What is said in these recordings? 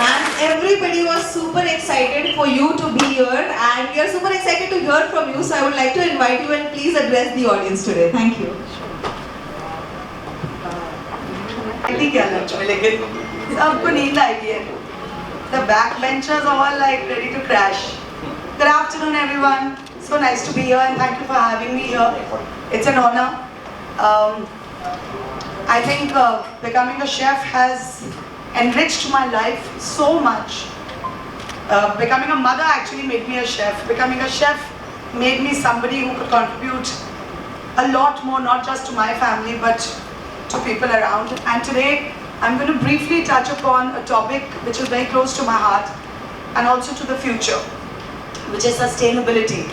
And everybody was super excited for you to be here, and we are super excited to hear from you. So I would like to invite you and please address the audience today. Thank you. क्या lunch में लेकिन सबको नींद आई है. The backbenchers are all like ready to crash. Good afternoon, everyone. So nice to be here, and thank you for having me here. It's an honor. I think becoming a chef has enriched my life so much. Becoming a mother actually made me a chef. Becoming a chef made me somebody who could contribute a lot more, not just to my family, but to people around. And today I'm going to briefly touch upon a topic which is very close to my heart and also to the future, which is sustainability.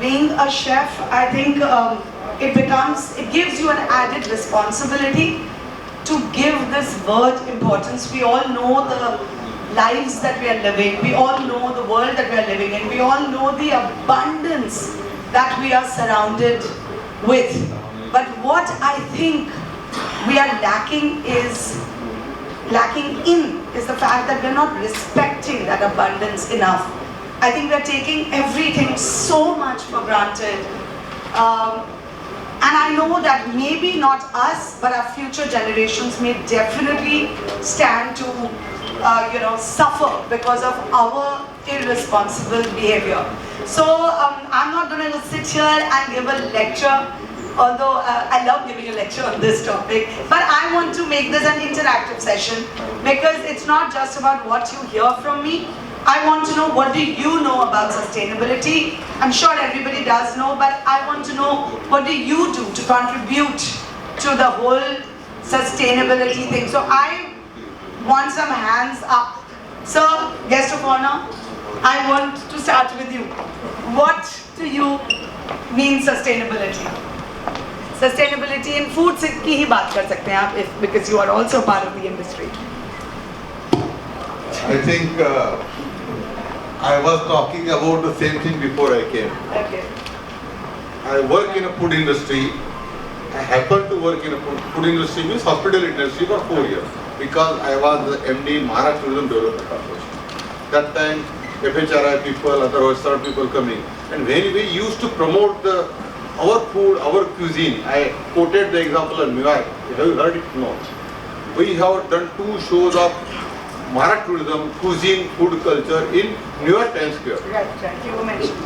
Being a chef, I think it gives you an added responsibility to give this word importance. We all know the lives that we are living, we all know the world that we are living in, we all know the abundance that we are surrounded with. But what I think we are lacking in is the fact that we are not respecting that abundance enough. I think we are taking everything so much for granted. And I know that maybe not us, but our future generations may definitely stand to suffer because of our irresponsible behavior. So I'm not going to sit here and give a lecture, although I love giving a lecture on this topic, but I want to make this an interactive session because it's not just about what you hear from me. I want to know, what do you know about sustainability? I'm sure everybody does know, but I want to know, what do you do to contribute to the whole sustainability thing? So I want some hands up. So, guest of honor, I want to start with you. What do you mean sustainability? Sustainability in food की ही बात कर सकते हैं आप, because you are also part of the industry. I think I was talking about the same thing before I came. Okay. I work in a food industry. I happen to work in a food industry, means hospital industry, for 4 years because I was the MD in Maharashtra Tourism Development Corporation. That time, FHRI people, other restaurant people coming, and when we used to promote our food, our cuisine, I quoted the example of Mewar. Have you heard it? No. We have done 2 shows of Maharashtra tourism, cuisine, food culture in New York Times Square. Right, you mentioned.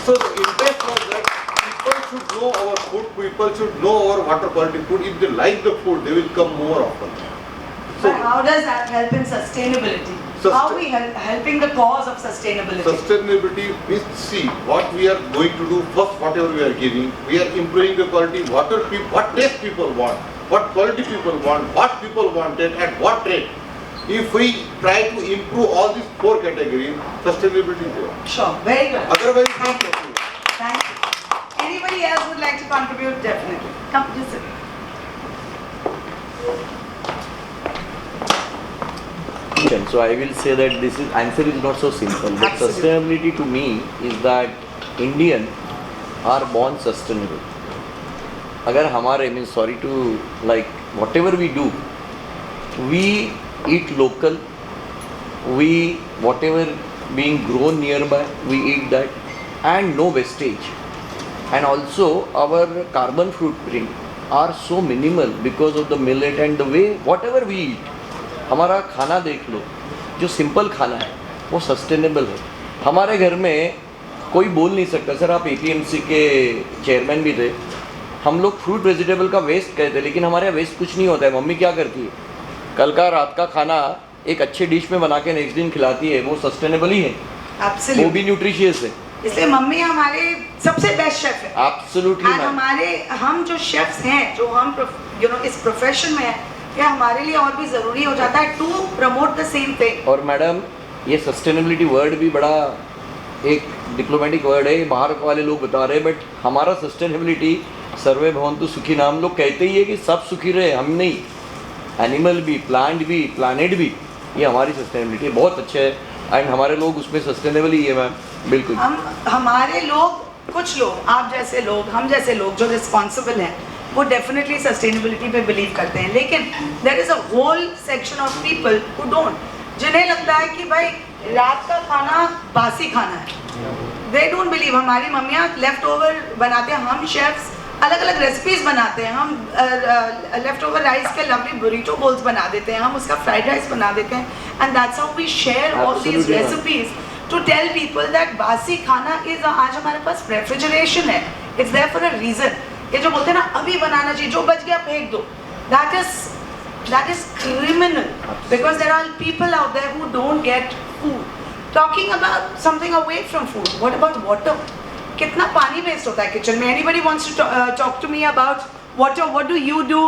So the interest was that people should know our food, people should know our water quality food. If they like the food, they will come more often. So, but how does that help in sustainability? How are we helping the cause of sustainability? Sustainability, we see what we are going to do first, whatever we are giving, we are improving the quality, what taste people want, what quality people want, what people wanted, at what rate. If we try to improve all these 4 categories, sustainability is there. Sure, very good. Otherwise, thank you. Thank you. Anybody else would like to contribute? Definitely. Come, just sit. So I will say that this answer is not so simple. But Absolutely. Sustainability to me is that Indian are born sustainable. अगर हमारे sorry to like whatever we do, we eat local, we whatever being grown nearby, we eat that, and no wastage. And also our carbon footprint are so minimal because of the millet and the way whatever we eat. हमारा खाना देख लो, जो simple खाना है वो sustainable है. हमारे घर में कोई बोल नहीं सकता सर आप APMC के चेयरमैन भी थे, हम लोग फ्रूट वेजिटेबल का वेस्ट कहते हैं लेकिन हमारे यहाँ वेस्ट कुछ नहीं होता है. मम्मी क्या करती है, कल का रात का खाना एक अच्छे डिश में बना के नेक्स्ट दिन खिलाती है, वो सस्टेनेबल ही है. Absolutely. वो भी न्यूट्रिशियस है. इसलिए मम्मी हमारे सबसे बेस्ट शेफ है. Absolutely. हम जो शेफ्स हैं, जो हम इस प्रोफेशन में हैं, ये हमारे लिए और भी जरूरी हो जाता है to promote the same thing. और मैडम ये सस्टेनेबिलिटी वर्ड भी बड़ा एक डिप्लोमेटिक वर्ड है, बाहर वाले लोग बता रहे हैं, बट हमारा सस्टेनेबिलिटी सर्वे भवन्तु सुखी नाम लोग कहते ही है कि सब सुखी रहे, हम नहीं, एनिमल भी, प्लांट भी, प्लानेट भी, ये हमारी सस्टेनेबिलिटी बहुत अच्छे है. एंड हमारे लोग उसमें सस्टेनेबल ही है मैम. बिल्कुल हमारे लोग, कुछ लोग, आप जैसे लोग, हम जैसे लोग जो रिस्पॉन्सिबल हैं, वो डेफिनेटली सस्टेनेबिलिटी पे बिलीव करते हैं. लेकिन there is a whole section of people who don't, जिन्हें लगता है कि भाई रात का खाना बासी खाना है, they don't believe. हमारी मम्मियाँ लेफ्ट ओवर बनाते हैं, हम शेफ्स अलग अलग रेसिपीज बनाते हैं, हम लेफ्ट ओवर राइस के लवली बुरीटो बोल्स बना देते हैं, हम उसका फ्राइड राइस बना देते हैं, and that's how we share all these Absolutely right. Recipes to tell people that baasi khana is, आज हमारे पास रेफ्रिजरेशन है, it's there for a reason. ये जो बोलते हैं ना अभी बनाना चाहिए, जो बच गया फेंक दो, that is criminal, because there are people out there who don't get food. Talking about something away from food, what about water? कितना पानी वेस्ट होता है किचन में? Anybody wants to talk to me about water? What do you do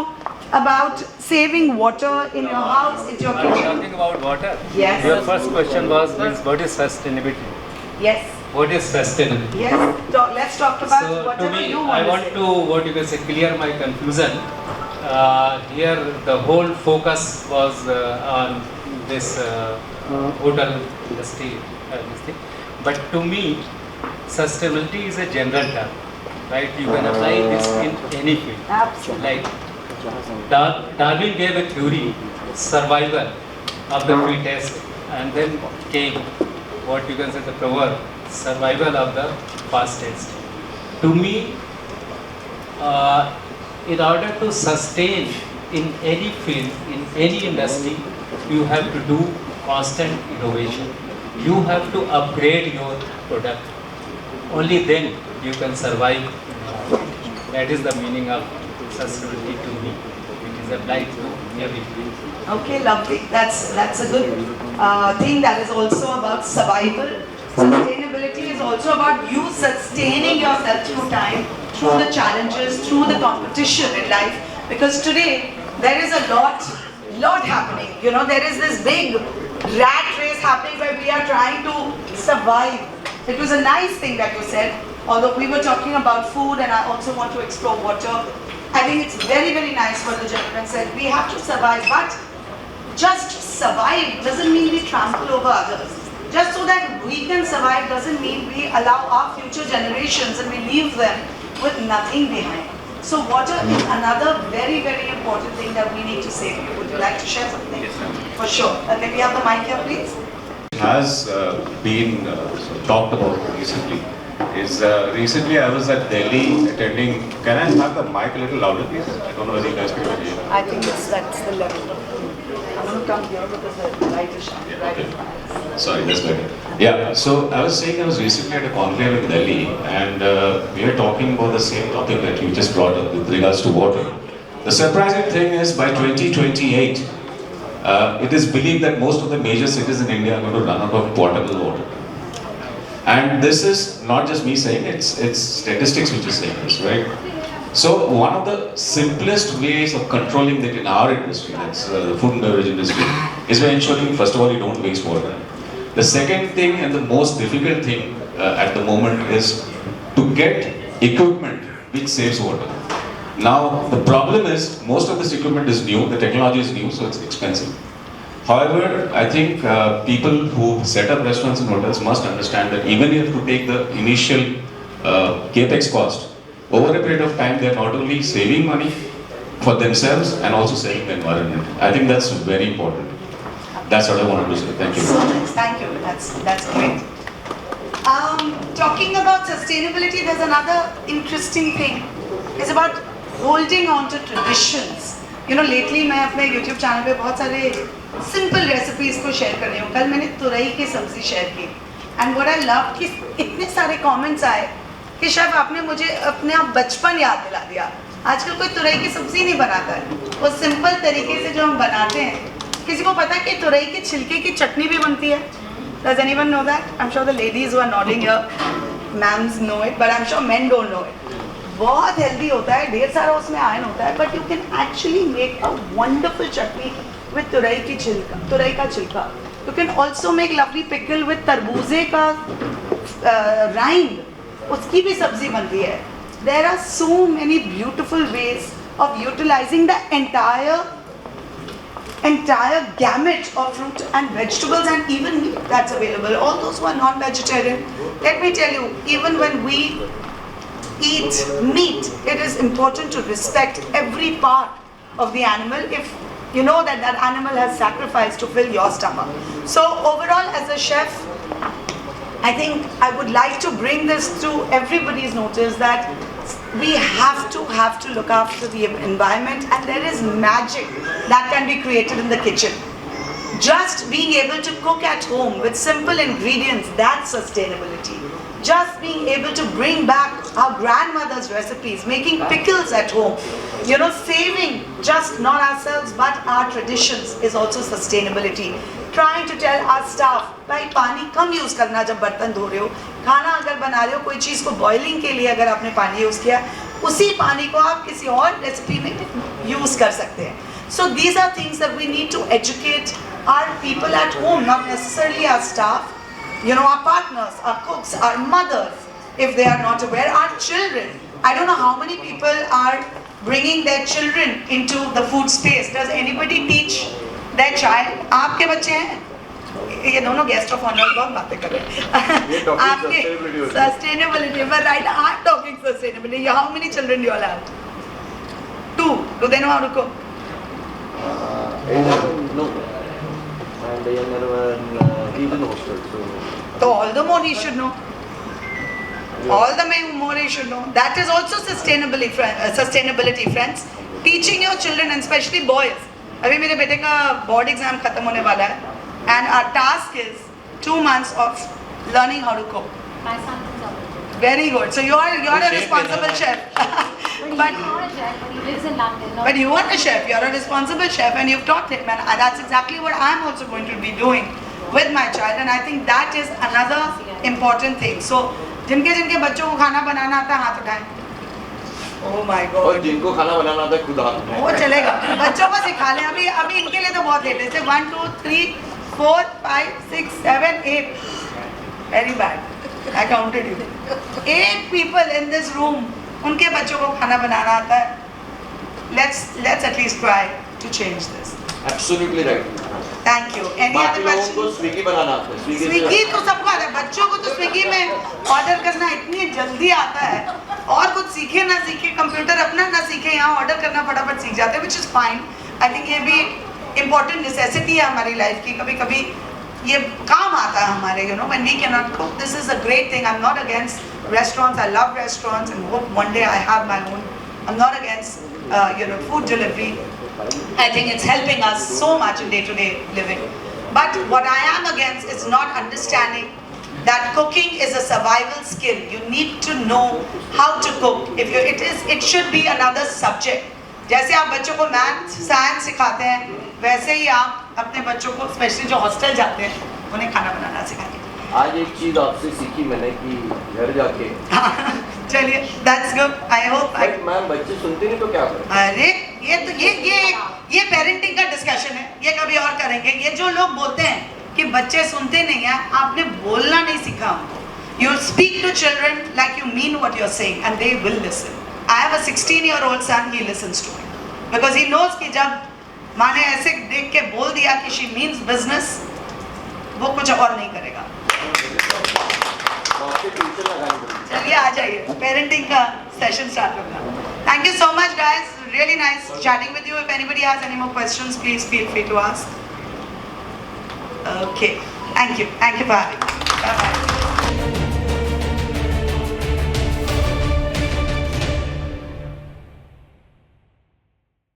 about saving water in your house, in your Are you kitchen? talking about water? Yes. Your first question was what is sustainability? Yes, What is sustainability? yes. Let's talk about So to whatever me, you I want want to to what you can say clear my confusion. Here the whole focus was on this hotel industry, this thing. But to me, sustainability is a general term, right? You can apply this in any field. say. Absolutely. Like Darwin gave a theory, survival of the fittest, and then came what you can say the proverb, survival of the fastest. To me, in order to sustain in any field, in any industry, you have to do constant innovation. You have to upgrade your product. Only then you can survive. That is the meaning of sustainability to me. It is applied to every field. Okay, lovely. That's a good thing. That is also about survival. Sustainability is also about you sustaining yourself through time, through the challenges, through the competition in life. Because today there is a lot happening. You know, there is this big rat race happening where we are trying to survive. It was a nice thing that you said. Although we were talking about food, and I also want to explore water. I think it's very, very nice what the gentleman said. We have to survive, but just survive doesn't mean we trample over others. Just so that we can survive doesn't mean we allow our future generations and we leave them with nothing behind. So water is another very, very important thing that we need to save. Would you like to share something? Yes, ma'am. For sure. Can we have the mic here, please? Has been talked about recently is recently I was at Delhi attending. Can I have the mic a little louder, please? I don't know whether you guys can hear. I think that's the level. I'm going to come here because the light is shining right in front of us. Sorry, that's better. Yeah, so I was saying I was recently at a conclave in Delhi, and we were talking about the same topic that you just brought up with regards to water. The surprising thing is by 2028, it is believed that most of the major cities in India are going to run out of potable water. And this is not just me saying, it's statistics which is saying this, right? So one of the simplest ways of controlling that in our industry, that's the food and beverage industry, is by ensuring first of all you don't waste water. The second thing and the most difficult thing at the moment is to get equipment which saves water. Now the problem is most of this equipment is new, the technology is new, so it's expensive. However, I think people who set up restaurants and hotels must understand that even if you have to take the initial capex cost, over a period of time they are not only saving money for themselves and also saving the environment. I think that's very important. That's what I wanted to say. Thank you. So nice. Thank you. That's great. Talking about sustainability, there's another interesting thing. It's about holding on to traditions. You know, lately मैं अपने YouTube channel पे बहुत सारे simple recipes को share कर रही हूँ. कल मैंने तुरई की सब्जी share की. And what I loved कि इतने सारे comments आए कि शायद आपने मुझे अपने आप बचपन याद दिला दिया. आजकल कोई तुरई की सब्जी नहीं बनाता है. वो simple तरीके से जो हम बनाते हैं. किसी को पता है कि तुरई के छिलके की चटनी भी बनती है? Does anyone know that? I'm sure the ladies who are nodding here, ma'ams know it, but I'm sure men don't know it. बहुत healthy होता है, ढेर सारा उसमें iron होता है, but you can actually make a wonderful chutney with तुरई का छिलका. You can also make lovely pickle with तरबूजे का rind. उसकी भी सब्जी बनती है. There are so many beautiful ways of utilizing the entire gamut of fruit and vegetables and even meat that's available. All those who are non-vegetarian, let me tell you, even when we eat meat, it is important to respect every part of the animal. If you know that that animal has sacrificed to fill your stomach. So overall, as a chef, I think I would like to bring this to everybody's notice that we have to look after the environment, and there is magic that can be created in the kitchen. Just being able to cook at home with simple ingredients, that's sustainability. Just being able to bring back our grandmother's recipes, making pickles at home, you know, saving just not ourselves but our traditions is also sustainability. Trying to tell our staff, भाई पानी कम use करना जब बर्तन धो रहे हो, खाना अगर बना रहे हो, कोई चीज़ को बॉइलिंग के लिए अगर आपने पानी यूज किया, उसी पानी को आप किसी और रेसिपी में यूज कर सकते हैं. So these are things that we need to educate our people at home, not necessarily our staff, you know, our partners, our cooks, our mothers, if they are not aware, our children. I don't know how many people are bringing their children into the food space. Does anybody teach their child? आपके बच्चे हैं? ये दोनों guest of honor बहुत बातें कर रहे हैं. आपके sustainability, but right, I'm talking sustainability. How many children do you all have? 2. Do they know how to cook? No. And the younger one, he's in hostel, so. So all the more he should know. All the more he should know. That is also sustainability, friends. Teaching your children, and especially boys. अभी मेरे बेटे का board exam खत्म होने वाला है, and our task is 2 months of learning how to cook. My son is also. Very good. So you're a responsible chef. But he's not a chef, but he lives in London. No? But you are a chef, you are a responsible chef, and you've taught him, and that's exactly what I'm also going to be doing with my child, and I think that is another important thing. So, जिनके बच्चों को खाना बनाना आता है हाथ उठाएं. Oh my God. और जिनको खाना बनाना आता है खुद हाथ उठाएं. वो चलेगा. बच्चों को सिखा लें. अभी इनके लिए तो बहुत लेट है. 1, 2, 3, 4, 5, 6, 7, 8. Very bad. I counted you. 8 people in this room. उनके बच्चों को खाना बनाना आता है. Let's at least try to change this. Absolutely right. Thank you. Any बाकी other लोगों questions? को स्विगी बनाना आता है. स्विगी तो सबको आता है. बच्चों को तो स्विगी में ऑर्डर करना इतनी जल्दी आता है, और कुछ सीखे ना सीखे, कंप्यूटर अपना ना सीखे, यहाँ ऑर्डर करना फटाफट सीख जाते हैं, which is fine. I think ये भी important necessity है हमारी लाइफ की. कभी कभी ये काम आता है हमारे, you know, when we cannot cook. This is a great thing. I'm not against restaurants. I love restaurants and hope one day I have my own. I'm not against food delivery. I think it's helping us so much in day-to-day living. But what I am against is not understanding that cooking is a survival skill. You need to know how to cook. It should be another subject. जैसे आप बच्चों को math science सिखाते हैं, वैसे ही आप अपने बच्चों को, स्पेशली जो हॉस्टल जाते हैं, उन्हें खाना बनाना सिखाइए. आज एक चीज आपसे सीखी मैंने कि घर जाके. चलिए, that's good. I hope. Ma'am बच्चे सुनते नहीं तो क्या करें? अरे ये पेरेंटिंग का डिस्कशन है, ये कभी और करेंगे. ये जो लोग बोलते हैं कि बच्चे सुनते नहीं हैं, आपने बोलना नहीं सीखा उनको. You speak to children like you mean what you're saying, and they will listen. I have a 16-year-old son. He listens to me because he knows कि जब माँ ने ऐसे देख के बोल दिया कि she means business, वो कुछ और नहीं करेगा. चलिए आ जाइए, पेरेंटिंग का सेशन स्टार्ट होगा. Thank you so much, guys. Really nice chatting with you. If anybody has any more questions, please feel free to ask. Okay. Thank you. Thank you for having me. Bye bye.